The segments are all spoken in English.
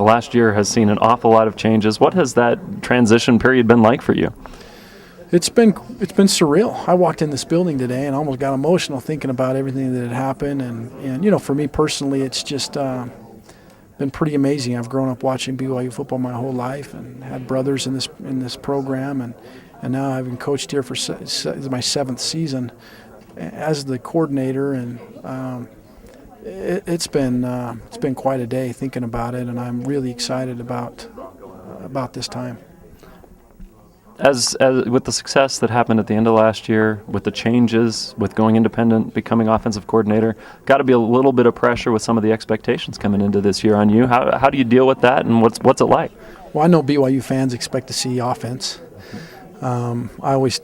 the last year has seen an awful lot of changes. What has that transition period been like for you? It's been surreal. I walked in this building today and almost got emotional thinking about everything that had happened. And for me personally, it's just been pretty amazing. I've grown up watching BYU football my whole life and had brothers in this program, and now I've been coached here for my 7th season as the coordinator, and it's been quite a day thinking about it, and I'm really excited about this time. As with the success that happened at the end of last year, with the changes, with going independent, becoming offensive coordinator, got to be a little bit of pressure with some of the expectations coming into this year on you. How do you deal with that, and what's it like? Well, I know BYU fans expect to see offense. I always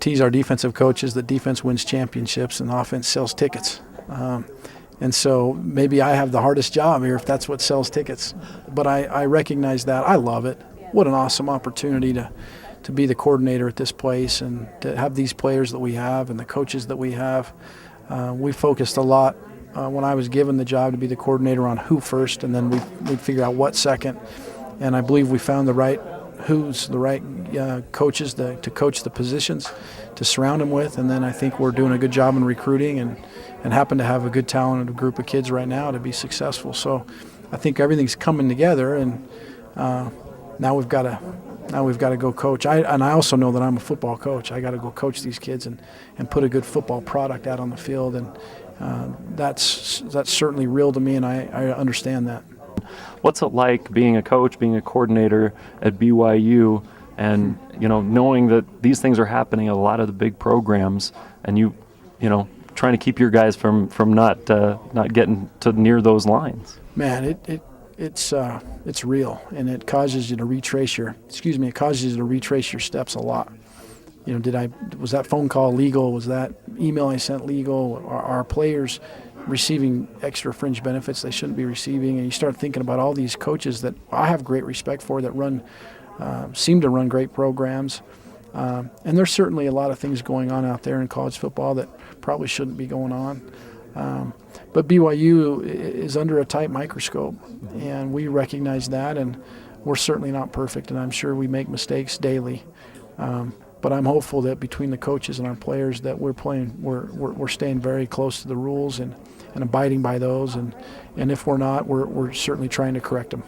tease our defensive coaches that defense wins championships and offense sells tickets. And so maybe I have the hardest job here if that's what sells tickets. But I recognize that. I love it. What an awesome opportunity to be the coordinator at this place and to have these players that we have and the coaches that we have. We focused a lot when I was given the job to be the coordinator on who first, and then we'd figure out what second. And I believe we found the right coaches to coach the positions, to surround them with. And then I think we're doing a good job in recruiting and happen to have a good talented group of kids right now to be successful. So I think everything's coming together, and now we've got to go coach. I also know that I'm a football coach. I got to go coach these kids and put a good football product out on the field, and that's certainly real to me, and I understand that. What's it like being a coach, being a coordinator at BYU, and knowing that these things are happening at a lot of the big programs, and you trying to keep your guys from not getting to near those lines? Man, it's real, and it causes you to retrace your steps a lot. Was that phone call legal? Was that email I sent legal? Are our players receiving extra fringe benefits they shouldn't be receiving? And you start thinking about all these coaches that I have great respect for that seem to run great programs. And there's certainly a lot of things going on out there in college football that probably shouldn't be going on. But BYU is under a tight microscope, and we recognize that, and we're certainly not perfect, and I'm sure we make mistakes daily. But I'm hopeful that between the coaches and our players that we're staying very close to the rules and abiding by those, and if we're not, we're certainly trying to correct them.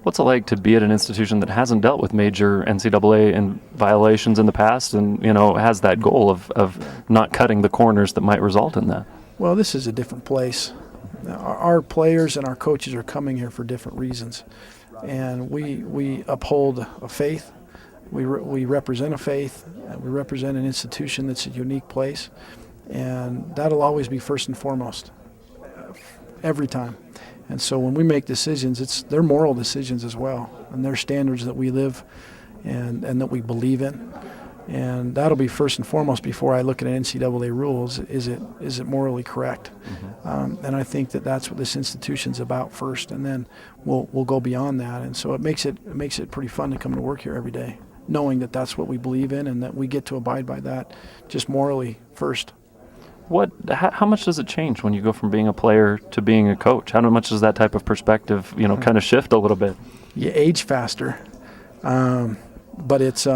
What's it like to be at an institution that hasn't dealt with major NCAA and violations in the past, and has that goal of not cutting the corners that might result in that? Well, this is a different place. Our players and our coaches are coming here for different reasons, and we uphold a faith. We represent a faith. We represent an institution that's a unique place, and that'll always be first and foremost every time. And so when we make decisions, they're moral decisions as well, and they're standards that we live and that we believe in. And that'll be first and foremost before I look at NCAA rules. Is it morally correct? Mm-hmm. And I think that's what this institution's about first, and then we'll go beyond that. And so it makes it pretty fun to come to work here every day, knowing that that's what we believe in and that we get to abide by that, just morally first. How much does it change when you go from being a player to being a coach? How much does that type of perspective, kind of shift a little bit? You age faster, but it's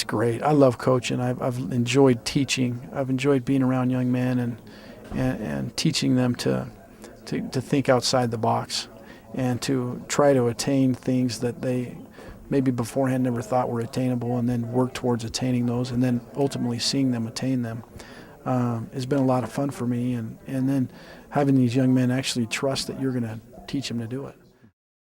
great. I love coaching. I've enjoyed teaching. I've enjoyed being around young men and teaching them to think outside the box and to try to attain things that they maybe beforehand never thought were attainable, and then work towards attaining those, and then ultimately seeing them attain them. It's been a lot of fun for me, and then having these young men actually trust that you're going to teach them to do it.